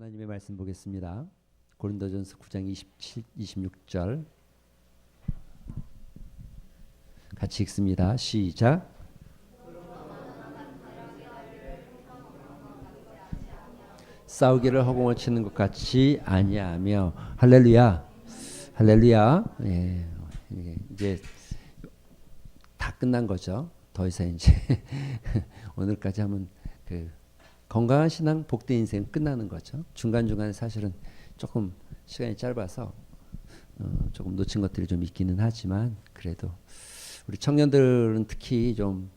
하나님의 말씀 보겠습니다. 고린도전서 9장 27, 26절 같이 읽습니다. 시작. 싸우기를 허공을 치는 것 같이 아니하며 할렐루야, 할렐루야. 예, 이제 다 끝난 거죠. 더 이상 이제 오늘까지 하면 그 건강한 신앙, 복된 인생 끝나는 거죠. 중간중간에 사실은 조금 시간이 짧아서 조금 놓친 것들이 좀 있기는 하지만 그래도 우리 청년들은 특히 좀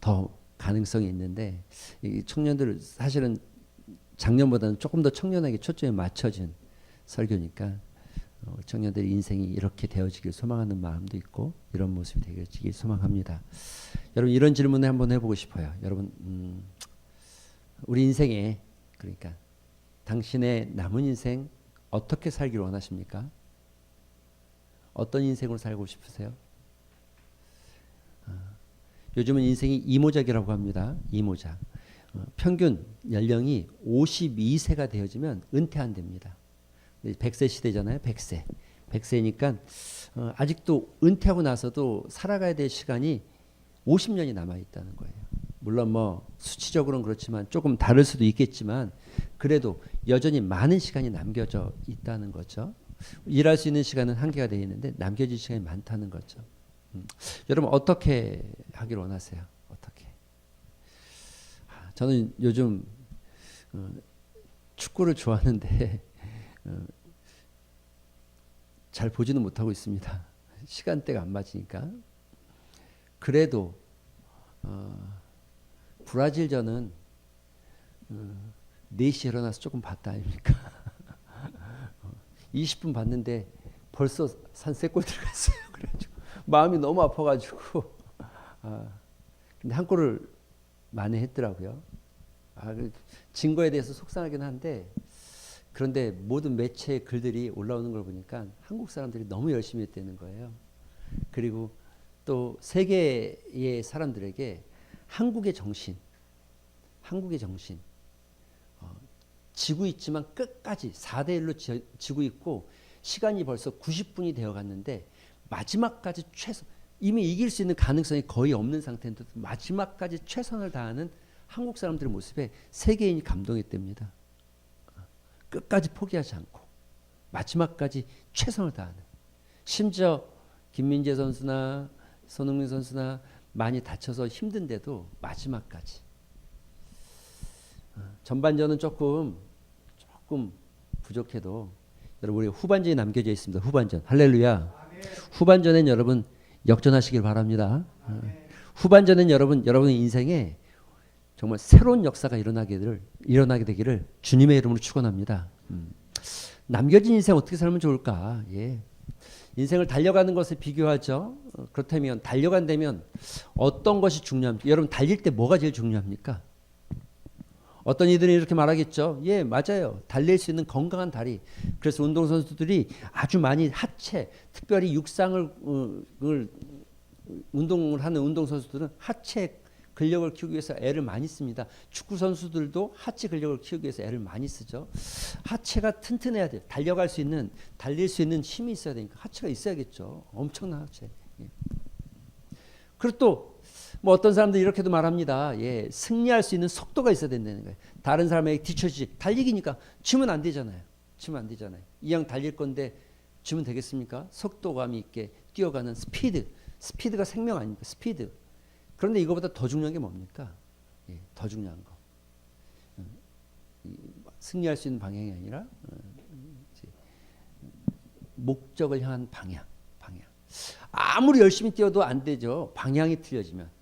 더 가능성이 있는데 이 청년들 사실은 작년보다는 조금 더 청년에게 초점이 맞춰진 설교니까 청년들의 인생이 이렇게 되어지길 소망하는 마음도 있고 이런 모습이 되어지길 소망합니다. 여러분 이런 질문을 한번 해보고 싶어요. 여러분 우리 인생에 그러니까 당신의 남은 인생 어떻게 살기를 원하십니까? 어떤 인생으로 살고 싶으세요? 요즘은 인생이 이모작이라고 합니다. 이모작. 평균 연령이 52세가 되어지면 은퇴한답니다. 100세 시대잖아요. 100세. 100세니까 아직도 은퇴하고 나서도 살아가야 될 시간이 50년이 남아 있다는 거예요. 물론 뭐 수치적으로는 그렇지만 조금 다를 수도 있겠지만 그래도 여전히 많은 시간이 남겨져 있다는 거죠. 일할 수 있는 시간은 한계가 되어 있는데 남겨질 시간이 많다는 거죠. 여러분 어떻게 하길 원하세요? 어떻게? 저는 요즘 축구를 좋아하는데 잘 보지는 못하고 있습니다. 시간대가 안 맞으니까. 그래도 브라질전은 4시에 일어나서 조금 봤다 아닙니까? 20분 봤는데 벌써 한 3골 들어갔어요. 그래가지고 마음이 너무 아파가지고 근데 한 골을 만회했더라고요. 진 거에 대해서 속상하긴 한데 그런데 모든 매체 글들이 올라오는 걸 보니까 한국 사람들이 너무 열심히 했다는 거예요. 그리고 또 세계의 사람들에게 한국의 정신 지고 있지만 끝까지 4대1로 지고 있고 시간이 벌써 90분이 되어 갔는데 마지막까지 이미 이길 수 있는 가능성이 거의 없는 상태인데 마지막까지 최선을 다하는 한국 사람들의 모습에 세계인이 감동했답니다. 끝까지 포기하지 않고 마지막까지 최선을 다하는 심지어 김민재 선수나 손흥민 선수나 많이 다쳐서 힘든데도 마지막까지 전반전은 조금 부족해도 여러분 우리 후반전이 남겨져 있습니다. 후반전 할렐루야. 후반전엔 여러분 역전하시길 바랍니다. 후반전엔 여러분의 인생에 정말 새로운 역사가 일어나게 되기를 주님의 이름으로 축원합니다. 남겨진 인생 어떻게 살면 좋을까? 예. 인생을 달려가는 것에 비교하죠. 그렇다면 달려간다면 어떤 것이 중요합니까? 여러분 달릴 때 뭐가 제일 중요합니까? 어떤 이들이 이렇게 말하겠죠. 예, 맞아요. 달릴 수 있는 건강한 다리. 그래서 운동선수들이 아주 많이 하체, 특별히 육상을 운동을 하는 운동선수들은 하체 근력을 키우기 위해서 애를 많이 씁니다. 축구 선수들도 하체 근력을 키우기 위해서 애를 많이 쓰죠. 하체가 튼튼해야 돼요. 달릴 수 있는 힘이 있어야 되니까 하체가 있어야겠죠. 엄청난 하체. 예. 그리고 또 뭐 어떤 사람들이 이렇게도 말합니다. 예, 승리할 수 있는 속도가 있어야 된다는 거예요. 다른 사람에게 뒤처지지. 달리기니까 치면 안 되잖아요. 이왕 달릴 건데 치면 되겠습니까? 속도감 있게 뛰어가는 스피드가 생명 아닙니까? 스피드. 그런데 이거보다 더 중요한 게 뭡니까? 예, 더 중요한 거. 승리할 수 있는 방향이 아니라 목적을 향한 방향. 아무리 열심히 뛰어도 안 되죠. 방향이 틀려지면.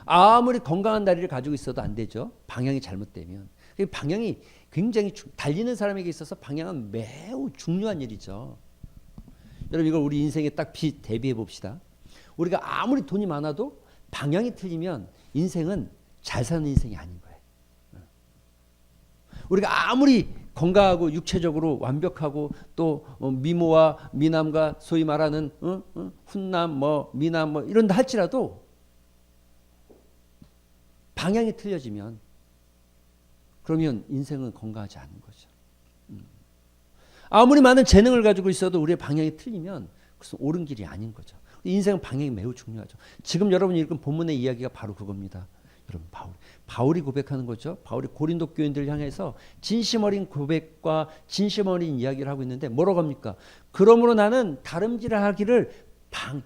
아무리 건강한 다리를 가지고 있어도 안 되죠. 방향이 잘못되면. 방향이 굉장히 달리는 사람에게 있어서 방향은 매우 중요한 일이죠. 여러분 이걸 우리 인생에 딱 대비해 봅시다. 우리가 아무리 돈이 많아도 방향이 틀리면 인생은 잘 사는 인생이 아닌 거예요. 우리가 아무리 건강하고 육체적으로 완벽하고 또 미모와 미남과 소위 말하는 훈남 미남 이런다 할지라도 방향이 틀려지면 그러면 인생은 건강하지 않은 거죠. 아무리 많은 재능을 가지고 있어도 우리의 방향이 틀리면 그것은 옳은 길이 아닌 거죠. 인생은 방향이 매우 중요하죠. 지금 여러분이 읽은 본문의 이야기가 바로 그겁니다. 여러분 바울이 고백하는 거죠. 바울이 고린도 교인들을 향해서 진심 어린 고백과 진심 어린 이야기를 하고 있는데 뭐라고 합니까? 그러므로 나는 다름질을 하기를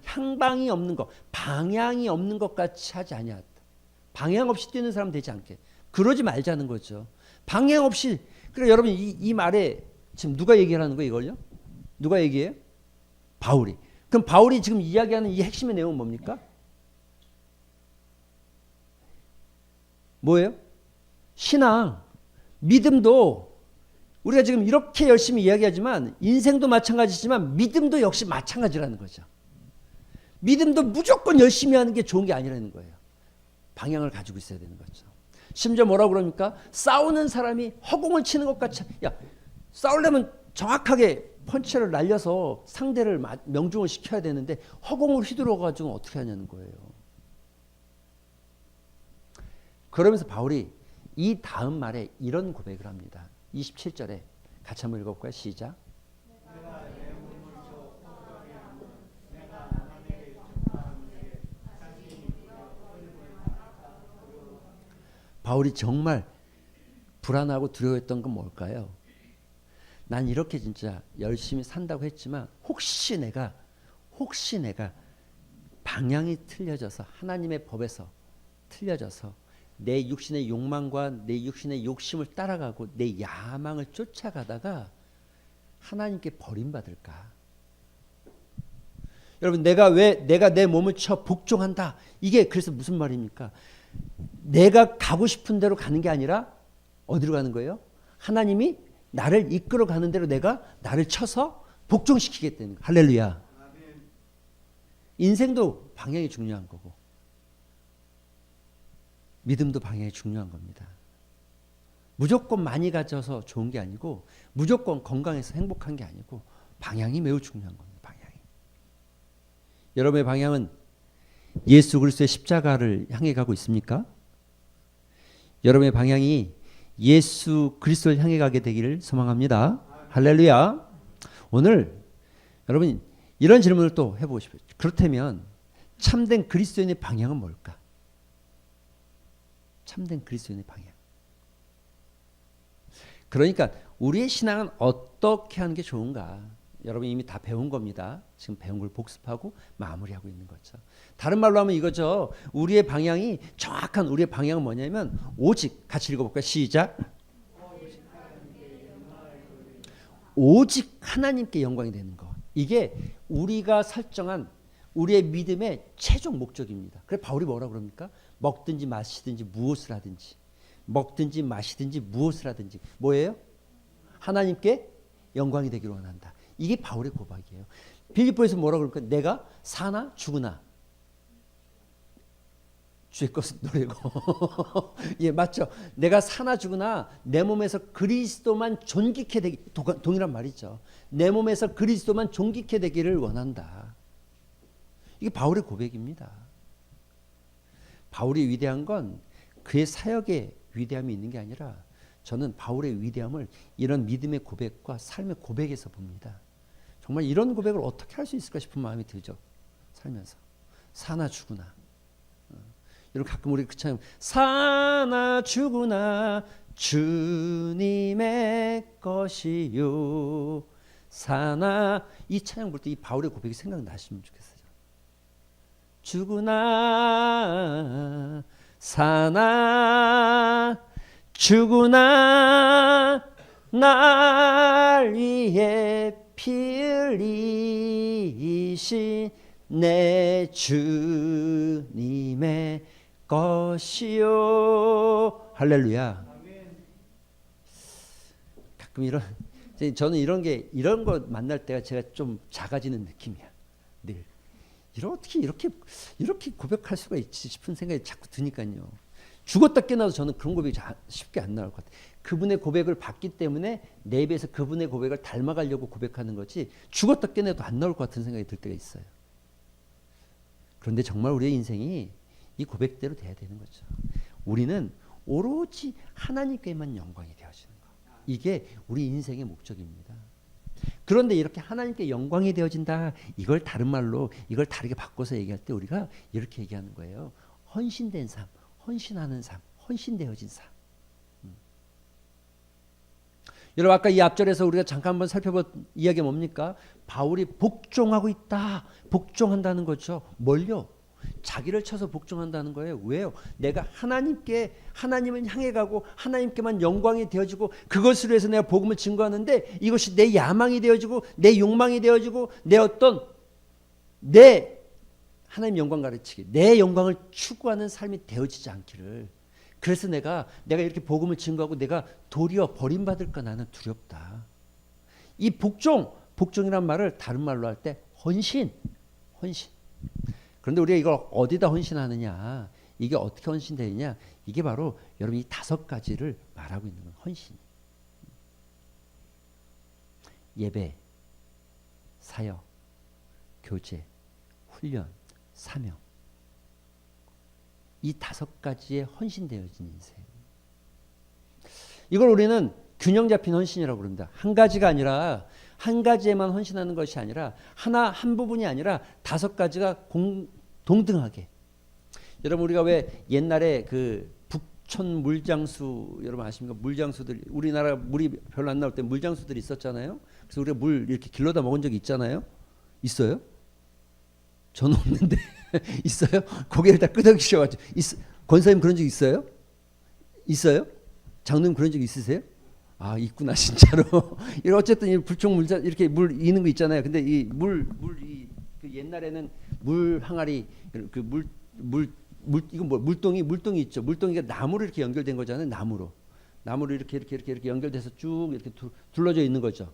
향방이 없는 것, 방향이 없는 것 같이 하지 아니하다. 방향 없이 뛰는 사람 되지 않게. 그러지 말자는 거죠. 방향 없이. 그러니까 여러분 이 말에 지금 누가 얘기하는 거예요, 이걸요? 누가 얘기해요? 바울이. 그럼 바울이 지금 이야기하는 이 핵심의 내용은 뭡니까? 뭐예요? 신앙, 믿음도 우리가 지금 이렇게 열심히 이야기하지만 인생도 마찬가지지만 믿음도 역시 마찬가지라는 거죠. 믿음도 무조건 열심히 하는 게 좋은 게 아니라는 거예요. 방향을 가지고 있어야 되는 거죠. 심지어 뭐라고 그럽니까? 싸우는 사람이 허공을 치는 것 같이, 야, 싸우려면 정확하게 펀치를 날려서 상대를 명중을 시켜야 되는데 허공을 휘두르어 가지고 어떻게 하냐는 거예요. 그러면서 바울이 이 다음 말에 이런 고백을 합니다. 27절에 같이 한번 읽어볼까요? 시작. 바울이 정말 불안하고 두려워했던 건 뭘까요? 난 이렇게 진짜 열심히 산다고 했지만 혹시 내가 방향이 틀려져서 하나님의 법에서 틀려져서 내 육신의 욕망과 내 육신의 욕심을 따라가고 내 야망을 쫓아가다가 하나님께 버림받을까? 여러분 내가 내 몸을 쳐 복종한다. 이게 그래서 무슨 말입니까? 내가 가고 싶은 대로 가는 게 아니라 어디로 가는 거예요? 하나님이 나를 이끌어 가는 대로 내가 나를 쳐서 복종시키겠다는 거예요. 할렐루야. 인생도 방향이 중요한 거고 믿음도 방향이 중요한 겁니다. 무조건 많이 가져서 좋은 게 아니고 무조건 건강해서 행복한 게 아니고 방향이 매우 중요한 겁니다. 방향이. 여러분의 방향은 예수 그리스도의 십자가를 향해 가고 있습니까? 여러분의 방향이 예수 그리스도를 향해 가게 되기를 소망합니다. 할렐루야. 오늘 여러분 이런 질문을 또 해보고 싶어요. 그렇다면 참된 그리스도인의 방향은 뭘까? 참된 그리스도인의 방향. 그러니까 우리의 신앙은 어떻게 하는 게 좋은가? 여러분 이미 다 배운 겁니다. 지금 배운 걸 복습하고 마무리하고 있는 거죠. 다른 말로 하면 이거죠. 우리의 방향이 정확한 우리의 방향은 뭐냐면 오직 같이 읽어볼까요? 시작. 오직 하나님께 영광이 되는 것. 이게 우리가 설정한 우리의 믿음의 최종 목적입니다. 그래서 바울이 뭐라고 그럽니까? 먹든지 마시든지 무엇을 하든지 먹든지 마시든지 무엇을 하든지 뭐예요? 하나님께 영광이 되기를 원한다. 이게 바울의 고백이에요. 빌립보에서 뭐라고 그럴까? 내가 사나 죽으나 주의 것을 노리고 예 맞죠. 내가 사나 죽으나 내 몸에서 그리스도만 존귀케 되기 동일한 말이죠. 내 몸에서 그리스도만 존귀케 되기를 원한다. 이게 바울의 고백입니다. 바울이 위대한 건 그의 사역에 위대함이 있는 게 아니라 저는 바울의 위대함을 이런 믿음의 고백과 삶의 고백에서 봅니다. 정말 이런 고백을 어떻게 할 수 있을까 싶은 마음이 들죠. 살면서 사나 죽으나 여러분 가끔 우리 그 찬양 사나 죽으나 주님의 것이요 사나 이 찬양 볼 때 이 바울의 고백이 생각나시면 좋겠어요. 죽으나 사나 죽으나 날 위해 피 흘리신 내 주님의 것이요 할렐루야. 가끔 저는 이런 거 만날 때가 제가 좀 작아지는 느낌이야. 늘 어떻게 이렇게 고백할 수가 있지 싶은 생각이 자꾸 드니까요. 죽었다 깨나도 저는 그런 고백이 쉽게 안 나올 것 같아요. 그분의 고백을 받기 때문에 내 입에서 그분의 고백을 닮아가려고 고백하는 거지 죽었다 깨나도 안 나올 것 같은 생각이 들 때가 있어요. 그런데 정말 우리의 인생이 이 고백대로 돼야 되는 거죠. 우리는 오로지 하나님께만 영광이 되어지는 거. 이게 우리 인생의 목적입니다. 그런데 이렇게 하나님께 영광이 되어진다. 이걸 다른 말로 이걸 다르게 바꿔서 얘기할 때 우리가 이렇게 얘기하는 거예요. 헌신된 삶, 헌신하는 삶, 헌신되어진 삶. 여러분 아까 이 앞절에서 우리가 잠깐 한번 살펴본 이야기가 뭡니까? 바울이 복종하고 있다. 복종한다는 거죠. 뭘요? 자기를 쳐서 복종한다는 거예요. 왜요? 내가 하나님을 향해 가고 하나님께만 영광이 되어지고 그것으로 해서 내가 복음을 증거하는데 이것이 내 야망이 되어지고 내 욕망이 되어지고 내 하나님 영광 가르치기, 내 영광을 추구하는 삶이 되어지지 않기를. 그래서 내가 이렇게 복음을 증거하고 내가 도리어 버림받을까 나는 두렵다. 이 복종이란 말을 다른 말로 할 때 헌신. 그런데 우리가 이걸 어디다 헌신하느냐, 이게 어떻게 헌신되느냐, 이게 바로 여러분 이 5가지를 말하고 있는 거예요. 헌신. 예배, 사역, 교제, 훈련, 사명. 이 5가지에 헌신되어진 인생. 이걸 우리는 균형 잡힌 헌신이라고 부릅니다. 한 가지가 아니라 한 가지에만 헌신하는 것이 아니라 한 부분이 아니라 5가지가 동등하게. 여러분 우리가 왜 옛날에 그 북촌 물장수 여러분 아십니까? 물장수들 우리나라 물이 별로 안 나올 때 물장수들이 있었잖아요. 그래서 우리가 물 이렇게 길러다 먹은 적이 있잖아요. 있어요? 저는 없는데 있어요? 고개를 다 끄덕이셔가지고 권사님 그런 적 있어요? 있어요? 장로님 그런 적 있으세요? 아 있구나 진짜로. 어쨌든 이 불총 물자 이렇게 물 있는 거 있잖아요. 근데 이 그 옛날에는 물 항아리 그 물 이건 뭐 물동이 있죠. 물동이가 나무로 이렇게 연결된 거잖아요. 나무로 이렇게 연결돼서 쭉 이렇게 둘러져 있는 거죠.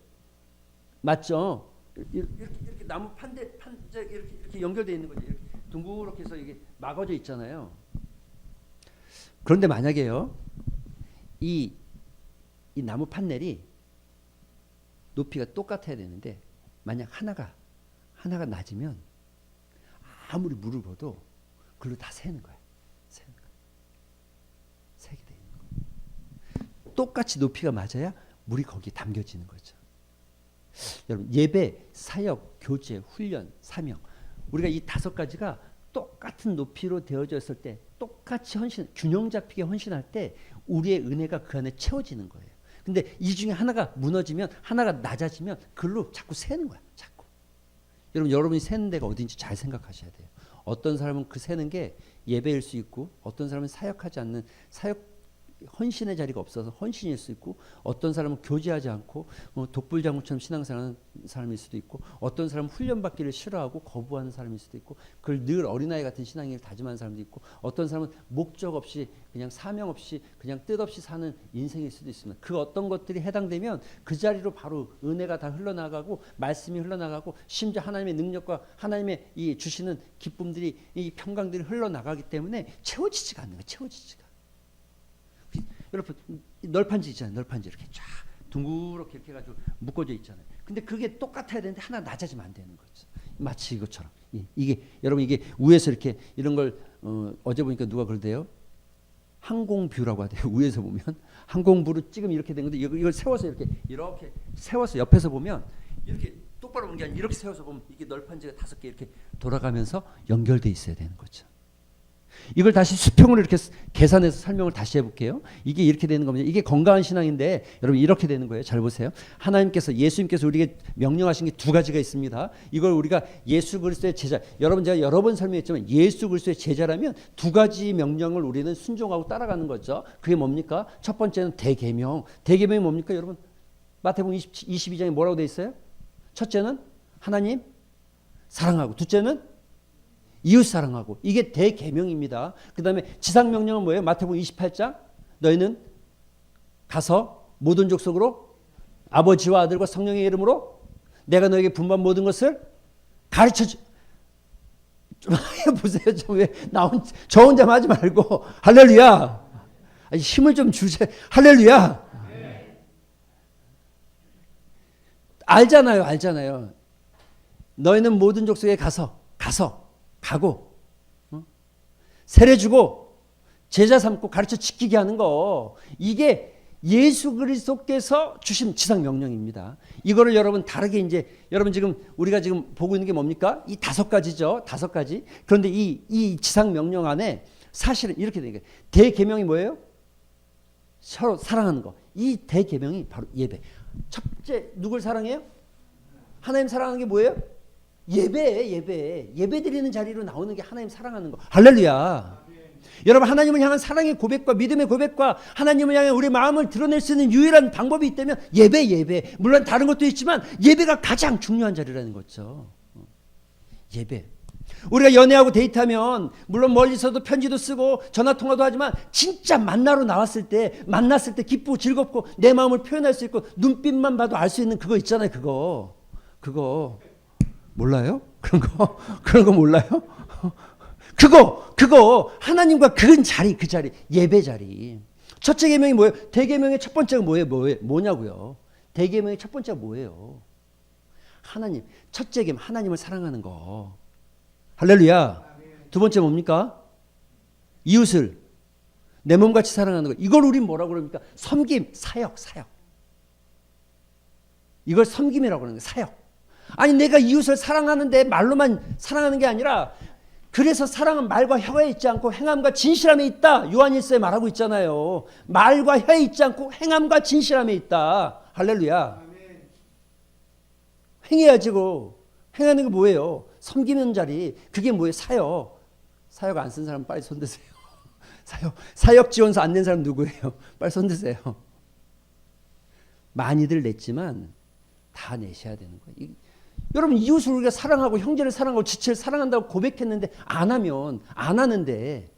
맞죠? 이렇게 나무 판재 이렇게 연결되어 있는 거죠. 이렇게 둥그렇게 해서 이게 막아져 있잖아요. 그런데 만약에요, 이 나무 판넬이 높이가 똑같아야 되는데 만약 하나가 낮으면 아무리 물을 부어도 그걸로 다 새는 거예요. 새게 돼 있는 거예요. 똑같이 높이가 맞아야 물이 거기에 담겨지는 거죠. 여러분 예배, 사역, 교제, 훈련, 사명 우리가 이 5가지가 똑같은 높이로 되어졌을 때 똑같이 균형 잡히게 헌신할 때 우리의 은혜가 그 안에 채워지는 거예요. 근데 이 중에 하나가 무너지면 하나가 낮아지면 그걸로 자꾸 새는 거야. 자꾸. 여러분이 새는 데가 어딘지 잘 생각하셔야 돼요. 어떤 사람은 그 새는 게 예배일 수 있고 어떤 사람은 사역하지 않는 헌신의 자리가 없어서 헌신일 수 있고 어떤 사람은 교제하지 않고 독불장군처럼 신앙생활하는 사람일 수도 있고 어떤 사람은 훈련받기를 싫어하고 거부하는 사람일 수도 있고 그걸 늘 어린아이 같은 신앙을 다짐하는 사람도 있고 어떤 사람은 목적 없이 그냥 사명 없이 그냥 뜻 없이 사는 인생일 수도 있습니다. 그 어떤 것들이 해당되면 그 자리로 바로 은혜가 다 흘러나가고 말씀이 흘러나가고 심지어 하나님의 능력과 하나님의 이 주시는 기쁨들이 이 평강들이 흘러나가기 때문에 채워지지가 않는 거예요. 채워지지가. 여러분 널판지 있잖아요. 널판지 이렇게 쫙 둥그렇게 이렇게 해가지고 묶어져 있잖아요. 근데 그게 똑같아야 되는데 하나 낮아지면 안 되는 거죠. 마치 이것처럼 이게 여러분 이게 위에서 이렇게 이런 걸 어제 보니까 누가 그러대요. 항공뷰라고 하대요. 위에서 보면 항공뷰로 찍으면 이렇게 된 건데 이걸 세워서 이렇게 세워서 옆에서 보면 이렇게 똑바로 보는 게 아니라 이렇게 세워서 보면 이게 널판지가 5개 이렇게 돌아가면서 연결돼 있어야 되는 거죠. 이걸 다시 수평으로 이렇게 계산해서 설명을 다시 해볼게요. 이게 이렇게 되는 겁니다. 이게 건강한 신앙인데 여러분 이렇게 되는 거예요. 잘 보세요. 예수님께서 우리에게 명령하신 게 2가지가 있습니다. 이걸 우리가 예수 그리스도의 제자, 제가 여러 번 설명했지만 예수 그리스도의 제자라면 2가지 명령을 우리는 순종하고 따라가는 거죠. 그게 뭡니까? 첫 번째는 대계명. 대계명이 뭡니까 여러분? 마태복음 22장에 뭐라고 돼 있어요? 첫째는 하나님 사랑하고 둘째는 이웃 사랑하고 이게 대계명입니다. 그 다음에 지상명령은 뭐예요? 마태복음 28장 너희는 가서 모든 족속으로 아버지와 아들과 성령의 이름으로 내가 너에게 분부한 모든 것을 가르쳐줘. 좀 보세요. 저 혼자만 하지 말고 할렐루야. 아니, 힘을 좀 주세요. 할렐루야. 알잖아요. 너희는 모든 족속에 가고 세례주고 제자 삼고 가르쳐 지키게 하는 거, 이게 예수 그리스도께서 주신 지상 명령입니다. 이거를 여러분 다르게 이제 여러분 지금 우리가 지금 보고 있는 게 뭡니까? 이 5가지죠. 5가지. 그런데 이 지상 명령 안에 사실은 이렇게 되는 거예요. 대계명이 뭐예요? 서로 사랑하는 거. 이 대계명이 바로 예배. 첫째 누굴 사랑해요? 하나님 사랑하는 게 뭐예요? 예배 드리는 자리로 나오는 게 하나님 사랑하는 거. 할렐루야. 여러분, 하나님을 향한 사랑의 고백과 믿음의 고백과 하나님을 향해 우리 마음을 드러낼 수 있는 유일한 방법이 있다면 예배. 물론 다른 것도 있지만 예배가 가장 중요한 자리라는 거죠. 예배. 우리가 연애하고 데이트하면 물론 멀리서도 편지도 쓰고 전화통화도 하지만 진짜 만났을 때 기쁘고 즐겁고 내 마음을 표현할 수 있고 눈빛만 봐도 알 수 있는 그거 있잖아요. 그거 몰라요? 그런 거 몰라요? 그거 하나님과 그 자리 예배 자리. 첫째 계명이 뭐예요? 대계명의 첫 번째가 뭐냐고요? 대계명의 첫 번째가 뭐예요? 하나님. 첫째 계명 하나님을 사랑하는 거. 할렐루야. 두 번째 뭡니까? 이웃을 내 몸같이 사랑하는 거. 이걸 우린 뭐라고 그럽니까? 섬김, 사역. 이걸 섬김이라고 하는 거예요. 사역. 아니 내가 이웃을 사랑하는데 말로만 사랑하는 게 아니라, 그래서 사랑은 말과 혀에 있지 않고 행함과 진실함에 있다. 요한일서에 말하고 있잖아요. 말과 혀에 있지 않고 행함과 진실함에 있다. 할렐루야. 행해야지. 행하는 게 뭐예요? 섬기는 자리. 그게 뭐예요? 사역 안 쓴 사람 빨리 손드세요. 사역 지원서 안 낸 사람 누구예요? 빨리 손드세요. 많이들 냈지만 다 내셔야 되는 거예요. 여러분, 이웃을 우리가 사랑하고 형제를 사랑하고 지체를 사랑한다고 고백했는데 안 하는데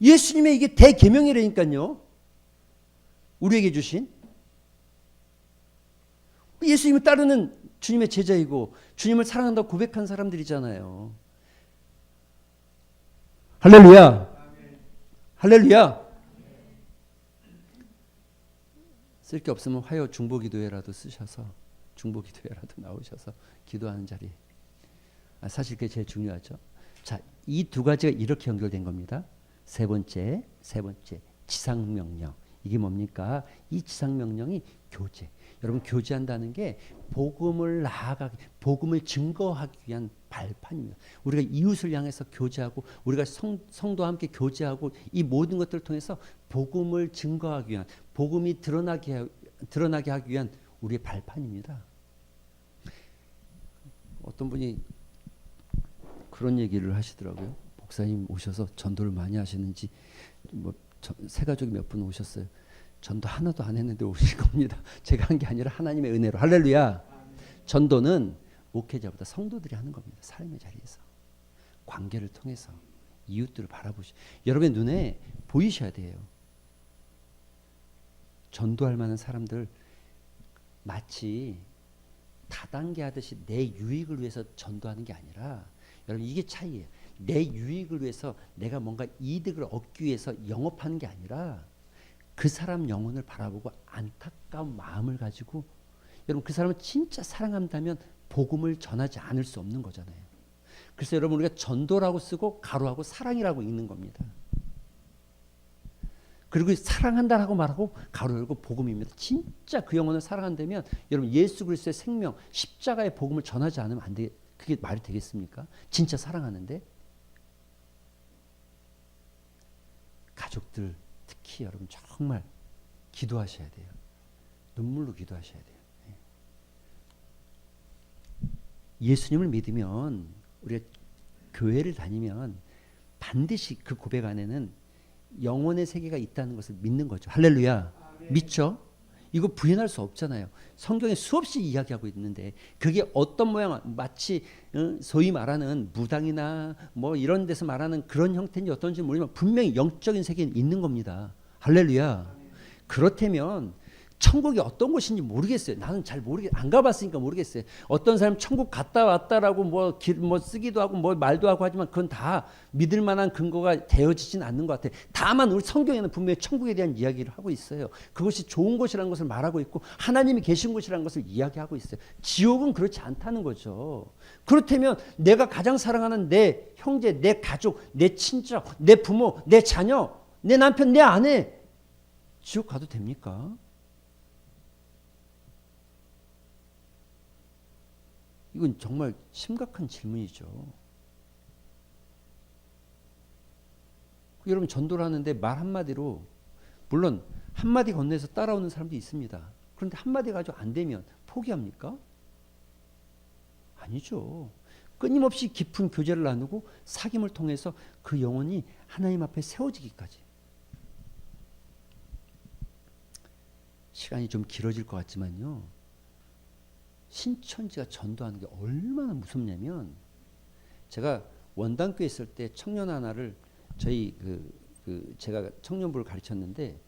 예수님의 이게 대계명이라니까요. 우리에게 주신. 예수님을 따르는 주님의 제자이고 주님을 사랑한다고 고백한 사람들이잖아요. 할렐루야. 쓸 게 없으면 화요 중보기도회라도 쓰셔서 중보기도회라도 나오셔서 기도하는 자리. 사실 그게 제일 중요하죠. 자, 이 두 가지가 이렇게 연결된 겁니다. 세 번째 지상명령. 이게 뭡니까? 이 지상명령이 교제. 여러분, 교제한다는 게 복음을 증거하기 위한 발판입니다. 우리가 이웃을 향해서 교제하고 우리가 성도와 함께 교제하고 이 모든 것들을 통해서 복음을 증거하기 위한, 복음이 드러나게 하기 위한 우리의 발판입니다. 어떤 분이 그런 얘기를 하시더라고요. 목사님 오셔서 전도를 많이 하시는지, 새 가족이 몇 분 오셨어요. 전도 하나도 안 했는데 오실 겁니다. 제가 한 게 아니라 하나님의 은혜로. 할렐루야. 전도는 목회자보다 성도들이 하는 겁니다. 삶의 자리에서 관계를 통해서 이웃들을 여러분의 눈에 보이셔야 돼요. 전도할 만한 사람들 마치 다단계 하듯이 내 유익을 위해서 전도하는 게 아니라, 여러분 이게 차이예요. 내 유익을 위해서 내가 뭔가 이득을 얻기 위해서 영업하는 게 아니라 그 사람 영혼을 바라보고 안타까운 마음을 가지고, 여러분 그 사람을 진짜 사랑한다면 복음을 전하지 않을 수 없는 거잖아요. 그래서 여러분 우리가 전도라고 쓰고 가로하고 사랑이라고 읽는 겁니다. 그리고 사랑한다라고 말하고 가로 열고 복음입니다. 진짜 그 영혼을 사랑한다면 여러분 예수 그리스도의 생명 십자가의 복음을 전하지 않으면 안 돼. 그게 말이 되겠습니까? 진짜 사랑하는데. 가족들 특히 여러분 정말 기도하셔야 돼요. 눈물로 기도하셔야 돼요. 예수님을 믿으면, 우리가 교회를 다니면 반드시 그 고백 안에는 영혼의 세계가 있다는 것을 믿는 거죠. 할렐루야. 믿죠? 이거 부인할 수 없잖아요. 성경에 수없이 이야기하고 있는데 그게 어떤 모양, 마치 소위 말하는 무당이나 뭐 이런 데서 말하는 그런 형태인지 어떤지 모르지만 분명히 영적인 세계는 있는 겁니다. 할렐루야. 그렇다면 천국이 어떤 곳인지 모르겠어요. 나는 잘 안 가봤으니까 모르겠어요. 어떤 사람 천국 갔다 왔다라고 뭐 쓰기도 하고 뭐 말도 하고 하지만 그건 다 믿을 만한 근거가 되어지진 않는 것 같아요. 다만 우리 성경에는 분명히 천국에 대한 이야기를 하고 있어요. 그것이 좋은 곳이라는 것을 말하고 있고 하나님이 계신 곳이라는 것을 이야기하고 있어요. 지옥은 그렇지 않다는 거죠. 그렇다면 내가 가장 사랑하는 내 형제, 내 가족, 내 친척, 내 부모, 내 자녀, 내 남편, 내 아내 지옥 가도 됩니까? 이건 정말 심각한 질문이죠. 여러분 전도를 하는데 말 한마디로 물론 한마디 건네서 따라오는 사람도 있습니다. 그런데 한마디 가지고 안 되면 포기합니까? 아니죠. 끊임없이 깊은 교제를 나누고 사귐을 통해서 그 영혼이 하나님 앞에 세워지기까지. 시간이 좀 길어질 것 같지만요. 신천지가 전도하는 게 얼마나 무섭냐면 제가 원당교에 있을 때 청년 하나를 저희 제가 청년부를 가르쳤는데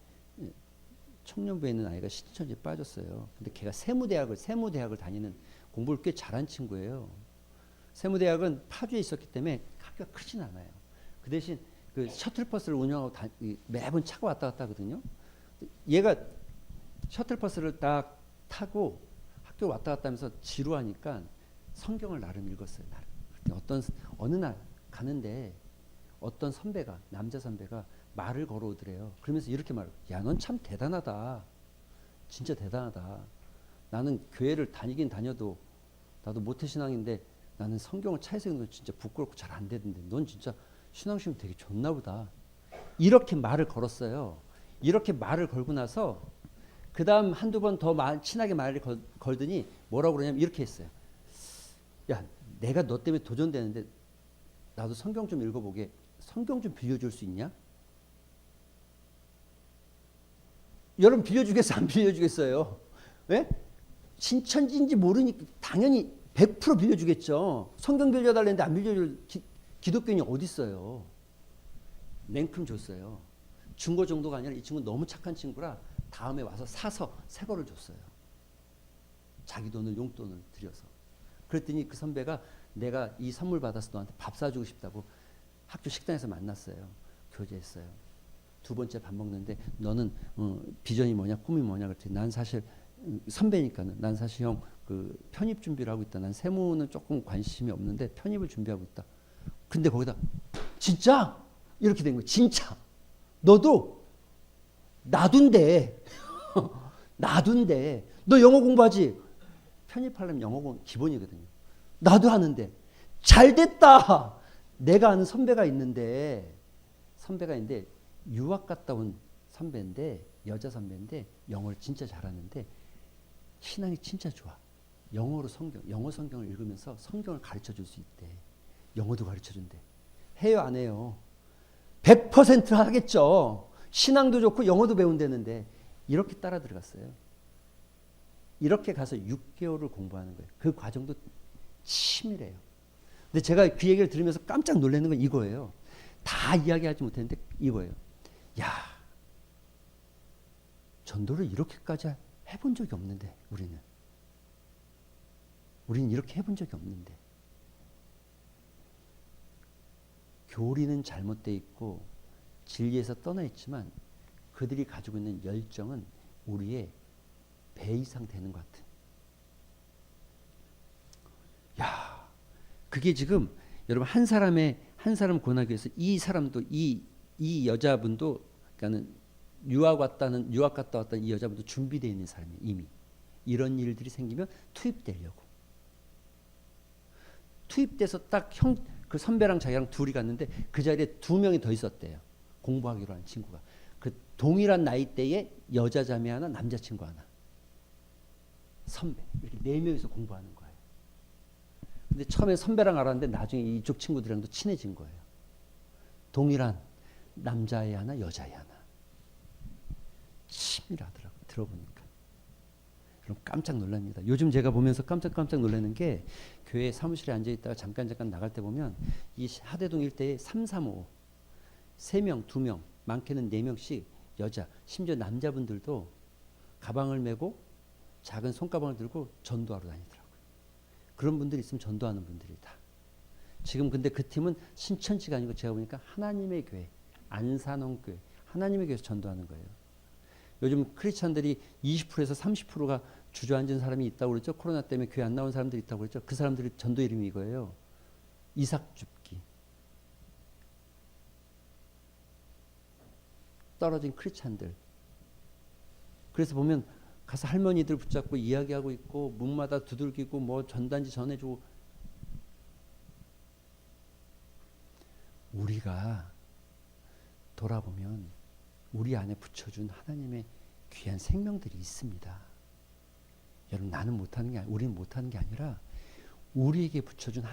청년부에 있는 아이가 신천지에 빠졌어요. 근데 걔가 세무대학을 다니는 공부를 꽤 잘한 친구예요. 세무대학은 파주에 있었기 때문에 학교가 크진 않아요. 그 대신 그 셔틀버스를 운영하고 매번 차가 왔다 갔다 하거든요. 얘가 셔틀버스를 딱 타고 학교 왔다 갔다 하면서 지루하니까 성경을 나름 읽었어요. 나름. 어느 날 가는데 어떤 선배가 남자 선배가 말을 걸어오더래요. 그러면서 이렇게 말해요. 야, 넌 참 대단하다. 진짜 대단하다. 나는 교회를 다니긴 다녀도 나도 모태신앙인데 나는 성경을 차에서 읽는 건 진짜 부끄럽고 잘 안 되던데 넌 진짜 신앙심이 되게 좋나 보다. 이렇게 말을 걸었어요. 이렇게 말을 걸고 나서 그 다음 한두 번 더 친하게 말을 걸더니 뭐라고 그러냐면 이렇게 했어요. 야, 내가 너 때문에 도전되는데 나도 성경 좀 읽어보게. 성경 좀 빌려줄 수 있냐? 여러분 빌려주겠어? 안 빌려주겠어요? 예? 신천지인지 모르니까 당연히 100% 빌려주겠죠. 성경 빌려달라는데 안 빌려줄 기독교인이 어디 있어요? 냉큼 줬어요. 준 거 정도가 아니라 이 친구는 너무 착한 친구라 다음에 와서 사서 새 거를 줬어요. 자기 돈을 용돈을 들여서. 그랬더니 그 선배가 내가 이 선물 받아서 너한테 밥 사주고 싶다고 학교 식당에서 만났어요. 교제했어요. 두 번째 밥 먹는데 너는 비전이 뭐냐 꿈이 뭐냐 그랬더니 난 사실 선배니까는 난 사실 형 그 편입 준비를 하고 있다. 난 세무는 조금 관심이 없는데 편입을 준비하고 있다. 근데 거기다 진짜? 이렇게 된 거예요. 진짜. 너도 나둔데 나둔데 너 영어 공부하지? 편입하려면 영어 기본이거든요. 나도 하는데 잘 됐다. 내가 아는 선배가 있는데 유학 갔다 온 선배인데 여자 선배인데 영어를 진짜 잘하는데 신앙이 진짜 좋아. 영어 성경을 읽으면서 성경을 가르쳐 줄 수 있대. 영어도 가르쳐 준대. 해요 안 해요? 100% 하겠죠. 신앙도 좋고 영어도 배운다는데 이렇게 따라 들어갔어요. 이렇게 가서 6개월을 공부하는 거예요. 그 과정도 치밀해요. 근데 제가 그 얘기를 들으면서 깜짝 놀라는 건 이거예요. 다 이야기하지 못했는데 이거예요. 야, 전도를 이렇게까지 해본 적이 없는데 우리는 이렇게 해본 적이 없는데 교리는 잘못되어 있고 진리에서 떠나 있지만 그들이 가지고 있는 열정은 우리의 배 이상 되는 것 같은. 야, 그게 지금 여러분 한 사람 권하기 위해서 이 사람도 이 여자분도 그러니까는 유학 갔다 왔다는 이 여자분도 준비되어 있는 사람이에요. 이미 이런 일들이 생기면 투입돼서 딱 그 선배랑 자기랑 둘이 갔는데 그 자리에 2명이 더 있었대요. 공부하기로 한 친구가. 그 동일한 나이대에 여자 자매 하나, 남자 친구 하나. 선배. 이렇게 4명이서 공부하는 거예요. 근데 처음에 선배랑 알았는데 나중에 이쪽 친구들이랑도 친해진 거예요. 동일한 남자애 하나, 여자애 하나. 치밀하더라고요. 들어보니까. 그럼 깜짝 놀랍니다. 요즘 제가 보면서 깜짝 놀라는 게 교회 사무실에 앉아있다가 잠깐 나갈 때 보면 이 하대동 일대에 3, 3, 5 3명, 2명, 많게는 4명씩 여자, 심지어 남자분들도 가방을 메고 작은 손가방을 들고 전도하러 다니더라고요. 그런 분들이 있으면 전도하는 분들이다. 지금 근데 그 팀은 신천지가 아니고 제가 보니까 하나님의 교회, 안산원교회, 하나님의 교회에서 전도하는 거예요. 요즘 크리스찬들이 20%에서 30%가 주저앉은 사람이 있다고 그랬죠. 코로나 때문에 교회 안 나온 사람들이 있다고 그랬죠. 그 사람들이 전도 이름이 이거예요. 이삭줍기. 떨어진 크리스찬들. 그래서 보면 가서 할머니들 붙잡고 이야기하고 있고 문마다 두들기고 뭐 전단지 전해주고. 우리가 돌아보면 우리 안에 붙여준 하나님의 귀한 생명들이 있습니다. 여러분 나는 못하는 게 우리는 못하는 게 아니라 우리에게 붙여준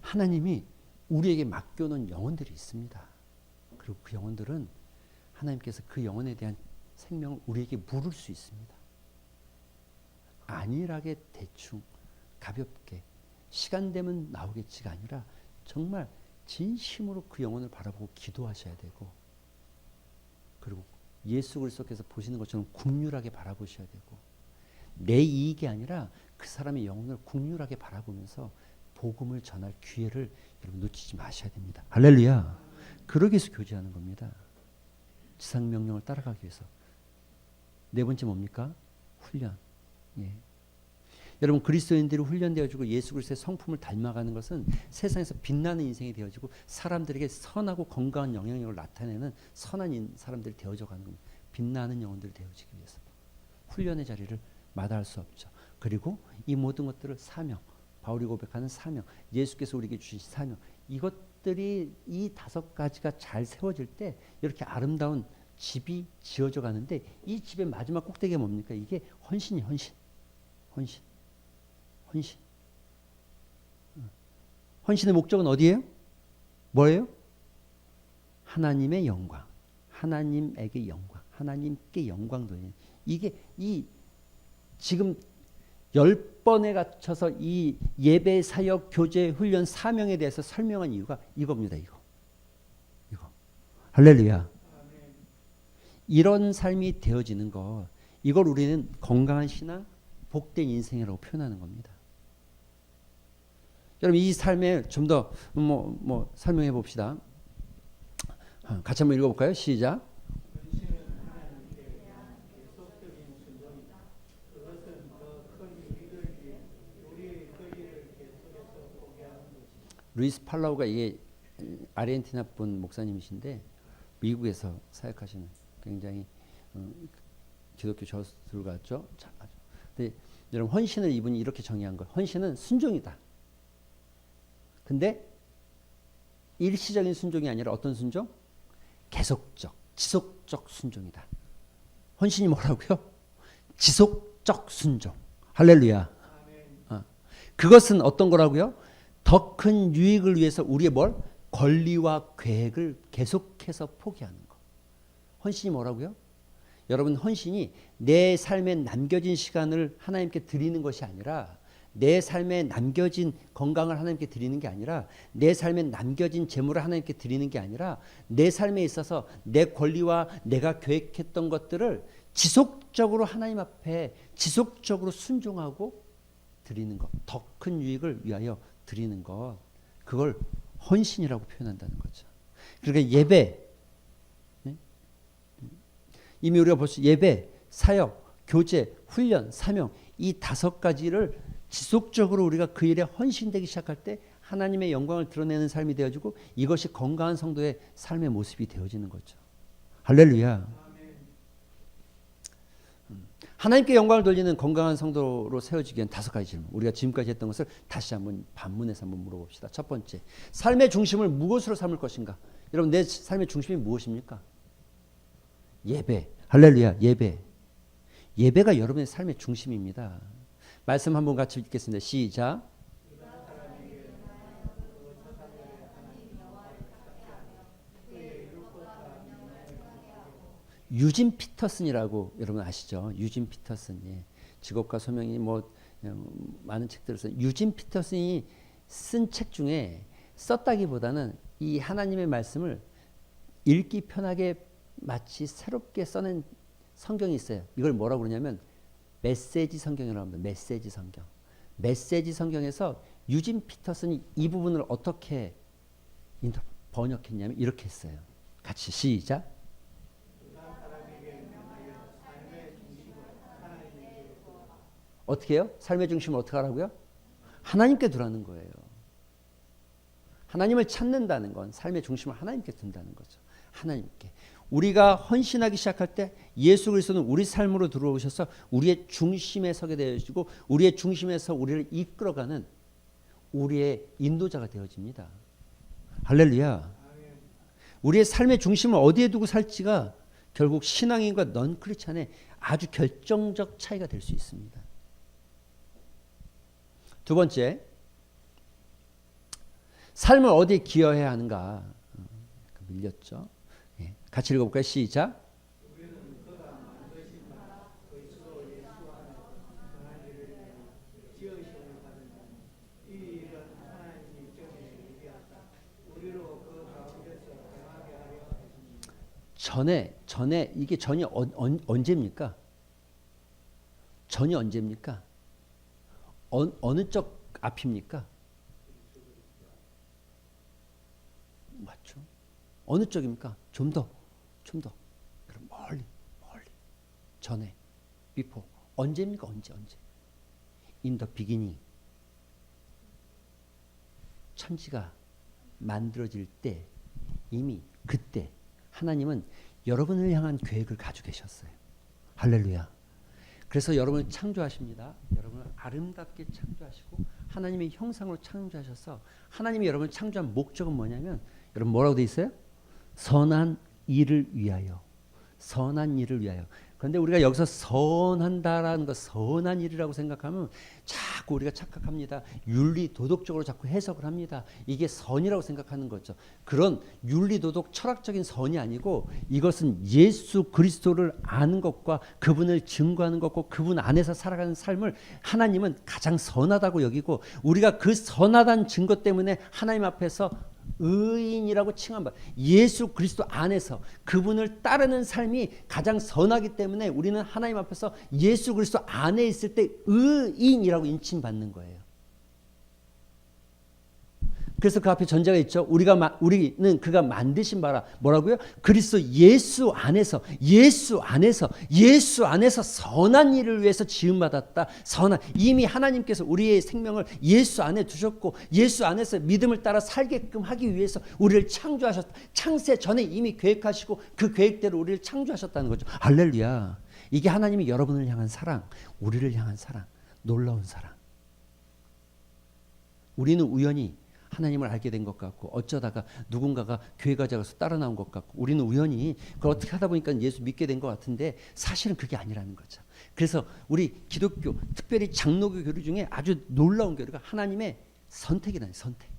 하나님이 우리에게 맡겨놓은 영혼들이 있습니다. 그리고 그 영혼들은 하나님께서 그 영혼에 대한 생명을 우리에게 물을 수 있습니다. 안일하게 대충 가볍게 시간 되면 나오겠지가 아니라 정말 진심으로 그 영혼을 바라보고 기도하셔야 되고 그리고 예수 그리스도께서 보시는 것처럼 국률하게 바라보셔야 되고 내 이익이 아니라 그 사람의 영혼을 국률하게 바라보면서 복음을 전할 기회를 여러분 놓치지 마셔야 됩니다. 할렐루야. 그러기 위해서 교제하는 겁니다. 지상명령을 따라가기 위해서. 네 번째 뭡니까? 훈련. 예. 여러분 그리스도인들이 훈련되어지고 예수 그리스도의 성품을 닮아가는 것은 세상에서 빛나는 인생이 되어지고 사람들에게 선하고 건강한 영향력을 나타내는 선한 사람들이 되어져 가는 겁니다. 빛나는 영혼들이 되어지기 위해서. 훈련의 자리를 마다할 수 없죠. 그리고 이 모든 것들을 사명, 바울이 고백하는 사명, 예수께서 우리에게 주신 사명, 이것들이 이 5가지가 잘 세워질 때 이렇게 아름다운 집이 지어져 가는데 이 집의 마지막 꼭대기가 뭡니까? 이게 헌신이 헌신. 헌신의 목적은 어디예요? 뭐예요? 하나님의 영광, 하나님에게 영광, 하나님께 영광 돌리는 이게 이 지금 10번에 갖춰서 이 예배, 사역, 교제, 훈련, 사명에 대해서 설명한 이유가 이겁니다. 이거. 할렐루야. 이런 삶이 되어지는 것, 이걸 우리는 건강한 신앙, 복된 인생이라고 표현하는 겁니다. 여러분 이 삶에 좀 더 설명해 봅시다. 같이 한번 읽어볼까요? 시작. 루이스 팔라우가 이게 아르헨티나 분 목사님이신데 미국에서 사역하시는 굉장히 기독교 저수들 같죠. 근데 여러분 헌신을 이분이 이렇게 정의한 거예요. 헌신은 순종이다. 근데 일시적인 순종이 아니라 어떤 순종? 계속적, 지속적 순종이다. 헌신이 뭐라고요? 지속적 순종. 할렐루야. 그것은 어떤 거라고요? 더 큰 유익을 위해서 우리의 권리와 계획을 계속해서 포기하는 거. 헌신이 뭐라고요? 여러분 헌신이 내 삶에 남겨진 시간을 하나님께 드리는 것이 아니라 내 삶에 남겨진 건강을 하나님께 드리는 게 아니라 내 삶에 남겨진 재물을 하나님께 드리는 게 아니라 내 삶에 있어서 내 권리와 내가 계획했던 것들을 지속적으로 하나님 앞에 지속적으로 순종하고 드리는 것. 더 큰 유익을 위하여 드리는 것. 그걸 헌신이라고 표현한다는 거죠. 그러니까 예배, 이미 우리가 벌써 예배, 사역, 교제, 훈련, 사명 이 5가지를 지속적으로 우리가 그 일에 헌신되기 시작할 때 하나님의 영광을 드러내는 삶이 되어지고 이것이 건강한 성도의 삶의 모습이 되어지는 거죠. 할렐루야. 하나님께 영광을 돌리는 건강한 성도로 세워지기 위한 5가지 질문. 우리가 지금까지 했던 것을 다시 한번 반문해서 한번 물어봅시다. 첫 번째, 삶의 중심을 무엇으로 삼을 것인가? 여러분 내 삶의 중심이 무엇입니까? 예배. 할렐루야. 예배. 예배가 여러분의 삶의 중심입니다. 말씀 한번 같이 읽겠습니다. 시작. 유진 피터슨이라고 여러분 아시죠? 유진 피터슨. 예. 직업과 소명이 많은 책들을 써요. 유진 피터슨이 쓴 책 중에 썼다기보다는 이 하나님의 말씀을 읽기 편하게 마치 새롭게 써낸 성경이 있어요. 이걸 뭐라고 그러냐면 메시지 성경이라고 합니다. 메시지 성경. 메시지 성경에서 유진 피터슨이 이 부분을 어떻게 번역했냐면 이렇게 했어요. 같이 시작. 어떻게 해요? 삶의 중심을 어떻게 하라고요? 하나님께 두라는 거예요. 하나님을 찾는다는 건 삶의 중심을 하나님께 둔다는 거죠. 하나님께. 우리가 헌신하기 시작할 때 예수 그리스도는 우리 삶으로 들어오셔서 우리의 중심에 서게 되어지고 우리의 중심에서 우리를 이끌어가는 우리의 인도자가 되어집니다. 할렐루야. 우리의 삶의 중심을 어디에 두고 살지가 결국 신앙인과 넌 크리스찬의 아주 결정적 차이가 될 수 있습니다. 두 번째, 삶을 어디에 기여해야 하는가? 밀렸죠. 예. 같이 읽어볼까요? 시작. 전에 이게 전이 언제입니까? 전이 언제입니까? 어느 쪽 앞입니까? 맞죠? 어느 쪽입니까? 좀 더. 그럼 멀리. 전에. before. 언제입니까? 언제. in the beginning. 천지가 만들어질 때 이미 그때 하나님은 여러분을 향한 계획을 가지고 계셨어요. 할렐루야. 그래서 여러분을 창조하십니다. 여러분을 아름답게 창조하시고 하나님의 형상으로 창조하셔서 하나님이 여러분을 창조한 목적은 뭐냐면 여러분 뭐라고 돼 있어요? 선한 일을 위하여. 선한 일을 위하여. 그런데 우리가 여기서 선한다라는 거 선한 일이라고 생각하면 자꾸 우리가 착각합니다. 윤리 도덕적으로 자꾸 해석을 합니다. 이게 선이라고 생각하는 거죠. 그런 윤리 도덕 철학적인 선이 아니고 이것은 예수 그리스도를 아는 것과 그분을 증거하는 것과 그분 안에서 살아가는 삶을 하나님은 가장 선하다고 여기고 우리가 그 선하다는 증거 때문에 하나님 앞에서 의인이라고 칭함받. 예수 그리스도 안에서 그분을 따르는 삶이 가장 선하기 때문에 우리는 하나님 앞에서 예수 그리스도 안에 있을 때 의인이라고 인칭받는 거예요. 그래서 그 앞에 전제가 있죠. 우리는 그가 만드신 바라 뭐라고요? 그리스도 예수 안에서 선한 일을 위해서 지음 받았다. 이미 하나님께서 우리의 생명을 예수 안에 두셨고 예수 안에서 믿음을 따라 살게끔 하기 위해서 우리를 창조하셨다. 창세 전에 이미 계획하시고 그 계획대로 우리를 창조하셨다는 거죠. 할렐루야. 이게 하나님이 여러분을 향한 사랑, 우리를 향한 사랑, 놀라운 사랑. 우리는 우연히 하나님을 알게 된 것 같고 어쩌다가 누군가가 교회 가자고서 따라 나온 것 같고 우리는 우연히 그걸 어떻게 하다 보니까 예수 믿게 된 것 같은데 사실은 그게 아니라는 거죠. 그래서 우리 기독교 특별히 장로교 교리 중에 아주 놀라운 교리가 하나님의 선택이라는 선택.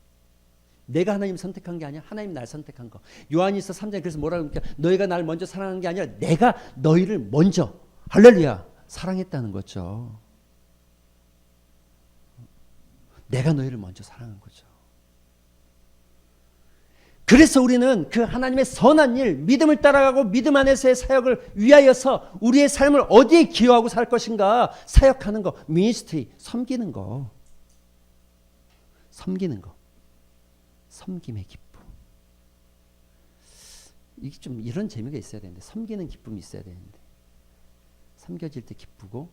내가 하나님 선택한 게 아니야. 하나님 날 선택한 거. 요한일서 3장에 그래서 뭐라고 합니까? 너희가 날 먼저 사랑한 게 아니라 내가 너희를 먼저 할렐루야 사랑했다는 거죠. 내가 너희를 먼저 사랑한 거죠. 그래서 우리는 그 하나님의 선한 일, 믿음을 따라가고 믿음 안에서의 사역을 위하여서 우리의 삶을 어디에 기여하고 살 것인가 사역하는 거, 미니스트리, 섬기는 거. 섬김의 기쁨. 이게 좀 이런 재미가 있어야 되는데 섬기는 기쁨이 있어야 되는데 섬겨질 때 기쁘고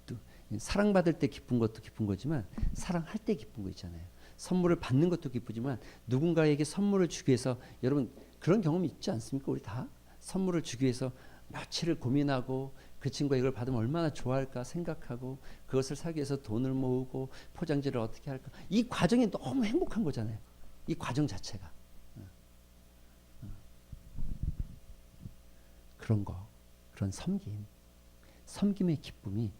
또 사랑받을 때 기쁜 것도 기쁜 거지만 사랑할 때 기쁜 거 있잖아요. 선물을 받는 것도 기쁘지만 누군가에게 선물을 주기 위해서 여러분 그런 경험 있지 않습니까? 우리 다 선물을 주기 위해서 며칠을 고민하고 그 친구가 이걸 받으면 얼마나 좋아할까 생각하고 그것을 사기 위해서 돈을 모으고 포장지를 어떻게 할까 이 과정이 너무 행복한 거잖아요. 이 과정 자체가 그런 거 그런 섬김의 기쁨이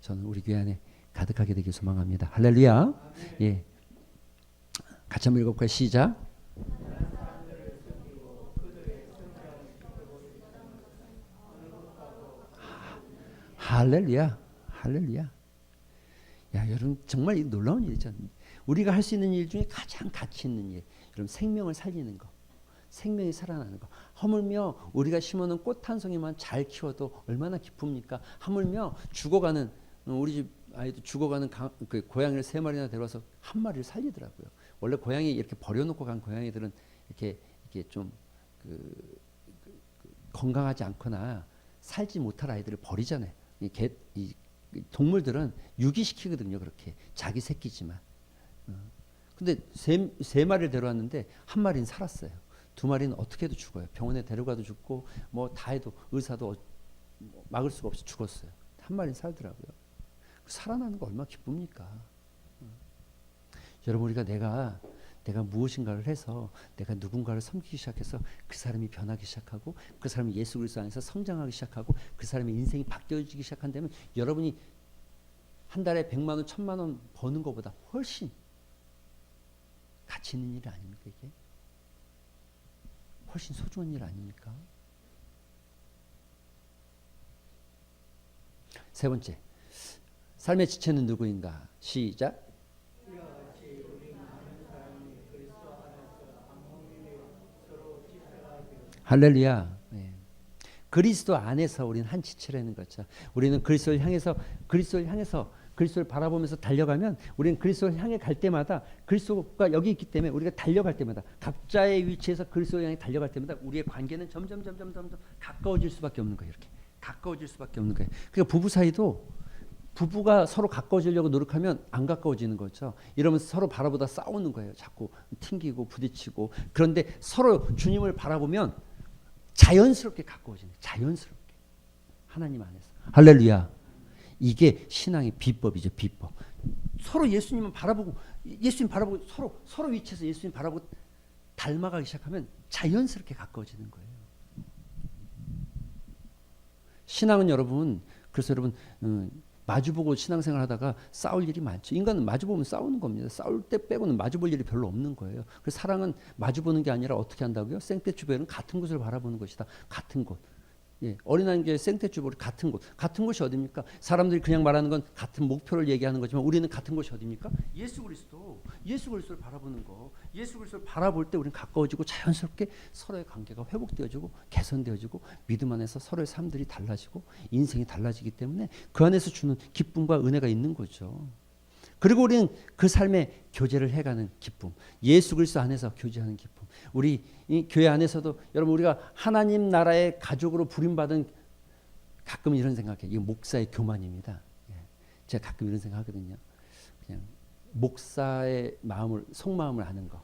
저는 우리 교회 안에 가득하게 되길 소망합니다. 할렐루야. 예. 같이 한번 읽어볼까요? 시작. 할렐루야. 야, 여러분 정말 놀라운 일이죠. 우리가 할 수 있는 일 중에 가장 가치 있는 일. 여러분 생명을 살리는 거. 생명이 살아나는 거. 하물며 우리가 심어놓은 꽃 한 송이만 잘 키워도 얼마나 기쁩니까? 하물며 죽어가는 우리 집 아이도 죽어가는 그 고양이를 3마리나 데려와서 1마리를 살리더라고요. 원래 고양이 이렇게 버려놓고 간 고양이들은 이렇게 좀 건강하지 않거나 살지 못할 아이들을 버리잖아요. 이 동물들은 유기시키거든요. 그렇게 자기 새끼지만. 근데 3마리를 데려왔는데 1마리는 살았어요. 2마리는 어떻게 해도 죽어요. 병원에 데려가도 죽고 뭐 다 해도 의사도 막을 수가 없이 죽었어요. 1마리는 살더라고요. 살아나는 거 얼마나 기쁩니까? 여러분 우리가 내가 무엇인가를 해서 내가 누군가를 섬기기 시작해서 그 사람이 변하기 시작하고 그 사람이 예수 그리스도 안에서 성장하기 시작하고 그 사람의 인생이 바뀌어지기 시작한다면 여러분이 한 달에 100만 원, 1000만 원 버는 것보다 훨씬 가치 있는 일 아닙니까 이게? 훨씬 소중한 일 아닙니까? 3번째, 삶의 지체는 누구인가? 시작. 할렐루야. 예. 그리스도 안에서 우리는 한 지체라는 거죠. 우리는 그리스도를 향해서 그리스도를 바라보면서 달려가면 우리는 수를 향해 갈 때마다 그리스도가 여기 있기 때문에 우리가 달려갈 때마다 각자의 위치에서 그리스도를 향해 달려갈 때마다 우리의 관계는 점점 가까워질 수밖에 없는 거예요. 이렇게 가까워질 수밖에 없는 거예요. 그러니까 부부 사이도 부부가 서로 가까워지려고 노력하면 안 가까워지는 거죠. 이러면서 서로 바라보다 싸우는 거예요. 자꾸 튕기고 부딪히고. 그런데 서로 주님을 바라보면 자연스럽게 가까워지는 거예요. 자연스럽게. 하나님 안에서. 할렐루야. 이게 신앙의 비법이죠. 비법. 서로 예수님을 바라보고 서로 위치에서 예수님 바라보고 닮아가기 시작하면 자연스럽게 가까워지는 거예요. 신앙은 여러분, 그래서 여러분 마주보고 신앙생활 하다가 싸울 일이 많죠. 인간은 마주보면 싸우는 겁니다. 싸울 때 빼고는 마주볼 일이 별로 없는 거예요. 그래서 사랑은 마주보는 게 아니라 어떻게 한다고요? 생떼주베는 같은 곳을 바라보는 것이다. 같은 곳. 예, 어린아이의 생떼주베 같은 곳. 같은 곳이 어디입니까? 사람들이 그냥 말하는 건 같은 목표를 얘기하는 거지만 우리는 같은 곳이 어디입니까? 예수 그리스도를 바라보는 거. 예수 그리스도를 바라볼 때 우리는 가까워지고 자연스럽게 서로의 관계가 회복되어지고 개선되어지고 믿음 안에서 서로의 삶들이 달라지고 인생이 달라지기 때문에 그 안에서 주는 기쁨과 은혜가 있는 거죠. 그리고 우리는 그 삶의 교제를 해가는 기쁨, 예수 그리스도 안에서 교제하는 기쁨. 우리 이 교회 안에서도 여러분 우리가 하나님 나라의 가족으로 부름받은 가끔 이런 생각해요. 이게 목사의 교만입니다. 제가 가끔 이런 생각하거든요. 그냥 목사의 마음을 속마음을 아는 거.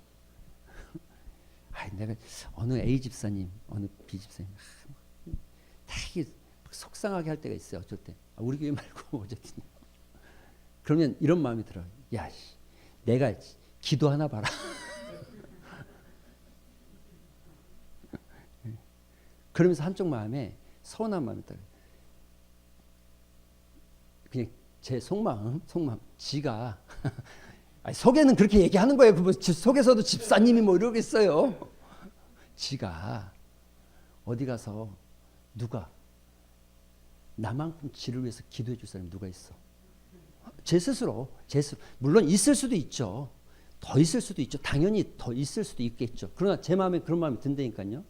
내가 어느 A 집사님, 어느 B 집사님 되게 속상하게 할 때가 있어요. 어쩔 때 우리 교회 말고 어쨌든. 그러면 이런 마음이 들어요. 야, 내가 기도하나 봐라. 그러면서 한쪽 마음에 서운한 마음이 들어요. 그냥 제 속마음, 지가 속에는 그렇게 얘기하는 거예요. 그 속에서도 집사님이 뭐 이러겠어요. 지가 어디 가서 누가 나만큼 지를 위해서 기도해 줄 사람이 누가 있어? 제 스스로 물론 있을 수도 있죠. 더 있을 수도 있죠. 당연히 더 있을 수도 있겠죠. 그러나 제 마음에 그런 마음이 든다니까요.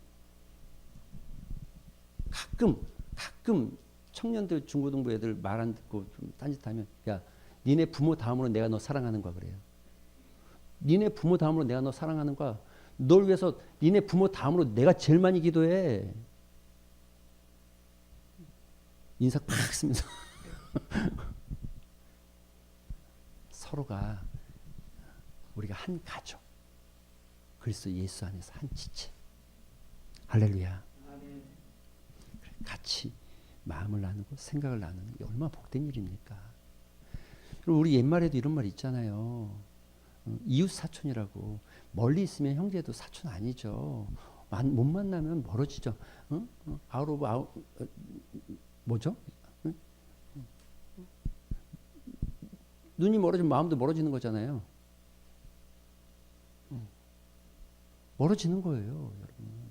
가끔 청년들 중고등부 애들 말 안 듣고 좀 딴짓하면 야 니네 부모 다음으로 내가 너 사랑하는 거야 그래요. 니네 부모 다음으로 내가 너 사랑하는 거야. 널 위해서 니네 부모 다음으로 내가 제일 많이 기도해. 인사 팍 쓰면서 서로가 우리가 한 가족 그리스도 예수 안에서 한 지체. 할렐루야. 같이 마음을 나누고 생각을 나누는 게 얼마나 복된 일입니까? 우리 옛말에도 이런 말 있잖아요. 이웃 사촌이라고. 멀리 있으면 형제도 사촌 아니죠. 못 만나면 멀어지죠. out of out 뭐죠? 눈이 멀어지면 마음도 멀어지는 거잖아요. 멀어지는 거예요, 여러분.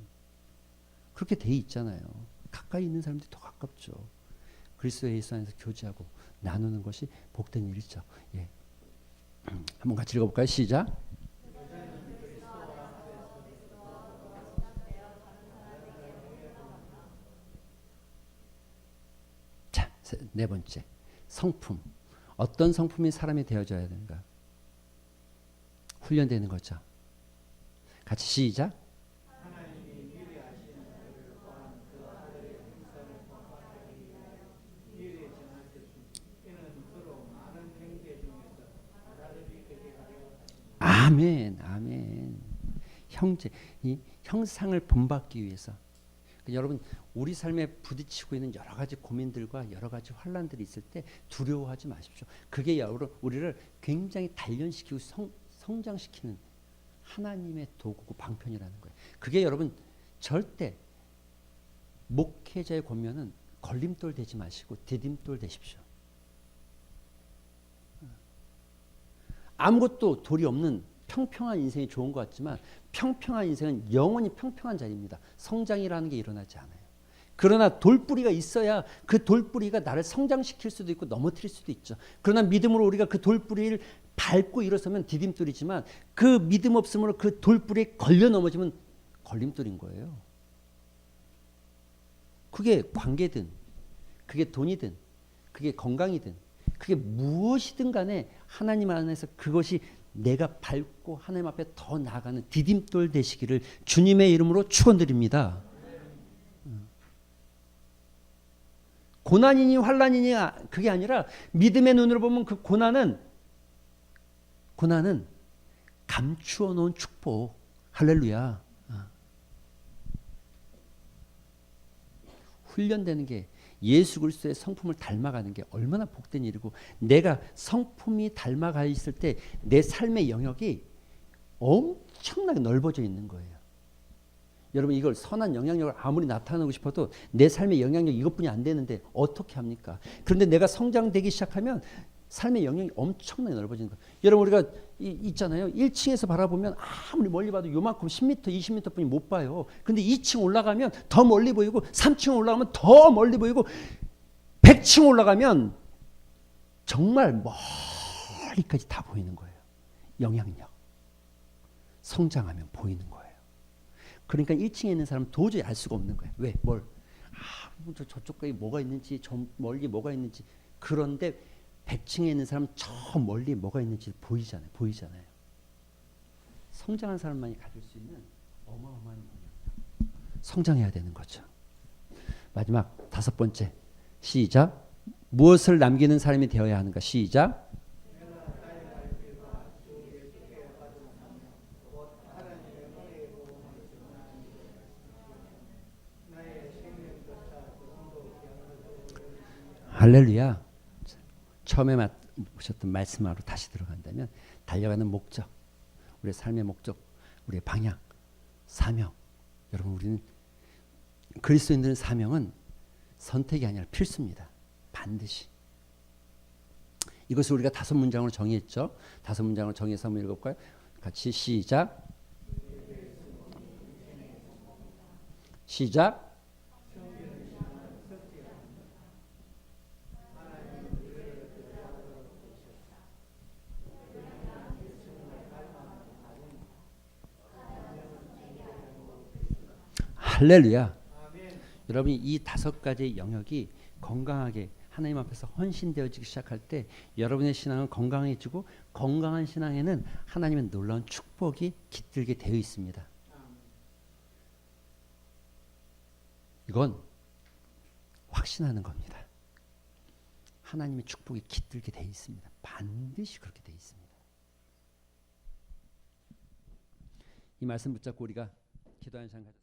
그렇게 돼 있잖아요. 가까이 있는 사람들이 더 가깝죠. 그리스도 예수 안에서 교제하고 나누는 것이 복된 일이죠. 예. 한번 같이 읽어볼까요? 시작. 네 번째, 성품. 어떤 성품이 사람이 되어져야 되는가? 훈련되는 거죠. 같이 시작. 아멘, 아멘. 형제, 이 형상을 본받기 위해서. 여러분, 우리 삶에 부딪히고 있는 여러 가지 고민들과 여러 가지 환란들이 있을 때 두려워하지 마십시오. 그게 여러분 우리를 굉장히 단련시키고 성장시키는 하나님의 도구고 방편이라는 거예요. 그게 여러분 절대 목회자의 권면은 걸림돌 되지 마시고 디딤돌 되십시오. 아무것도 돌이 없는 평평한 인생이 좋은 것 같지만 평평한 인생은 영원히 평평한 자리입니다. 성장이라는 게 일어나지 않아요. 그러나 돌뿌리가 있어야 그 돌뿌리가 나를 성장시킬 수도 있고 넘어뜨릴 수도 있죠. 그러나 믿음으로 우리가 그 돌뿌리를 밟고 일어서면 디딤돌이지만 그 믿음 없음으로 그 돌뿌리에 걸려 넘어지면 걸림돌인 거예요. 그게 관계든 그게 돈이든 그게 건강이든 그게 무엇이든 간에 하나님 안에서 그것이 내가 밟고 하나님 앞에 더 나아가는 디딤돌 되시기를 주님의 이름으로 축원드립니다. 고난이니 환난이니 그게 아니라 믿음의 눈으로 보면 그 고난은 감추어 놓은 축복. 할렐루야. 훈련되는 게 예수 그리스도의 성품을 닮아가는 게 얼마나 복된 일이고 내가 성품이 닮아가 있을 때 내 삶의 영역이 엄청나게 넓어져 있는 거예요. 여러분 이걸 선한 영향력을 아무리 나타내고 싶어도 내 삶의 영향력 이것뿐이 안 되는데 어떻게 합니까? 그런데 내가 성장되기 시작하면 삶의 영역이 엄청나게 넓어지는 거예요. 여러분 우리가 있잖아요. 1층에서 바라보면 아무리 멀리 봐도 요만큼 10m, 20m 뿐이 못 봐요. 근데 2층 올라가면 더 멀리 보이고 3층 올라가면 더 멀리 보이고 100층 올라가면 정말 멀리까지 다 보이는 거예요. 영향력. 성장하면 보이는 거예요. 그러니까 1층에 있는 사람은 도저히 알 수가 없는 거예요. 왜? 뭘? 저쪽까지 뭐가 있는지 저 멀리 뭐가 있는지. 그런데 100층에 있는 사람은 저 멀리 뭐가 있는지 보이잖아요. 성장한 사람만이 가질 수 있는 어마어마한 영향력. 성장해야 되는 거죠. 마지막 5번째. 시작. 무엇을 남기는 사람이 되어야 하는가? 시작. 할렐루야. 처음에 보셨던 말씀으로 다시 들어간다면 달려가는 목적, 우리의 삶의 목적, 우리의 방향, 사명. 여러분 우리는 그리스도인들은 사명은 선택이 아니라 필수입니다. 반드시. 이것을 우리가 5문장으로 정의했죠. 5문장으로 정의해서 한번 읽어볼까요? 같이 시작. 시작. 할렐루야. 여러분이 이 5가지 영역이 건강하게 하나님 앞에서 헌신되어지기 시작할 때 여러분의 신앙은 건강해지고 건강한 신앙에는 하나님의 놀라운 축복이 깃들게 되어 있습니다. 이건 확신하는 겁니다. 하나님의 축복이 깃들게 되어 있습니다. 반드시 그렇게 되어 있습니다. 이 말씀 붙잡고 우리가 기도하는 시간 가졌습니다.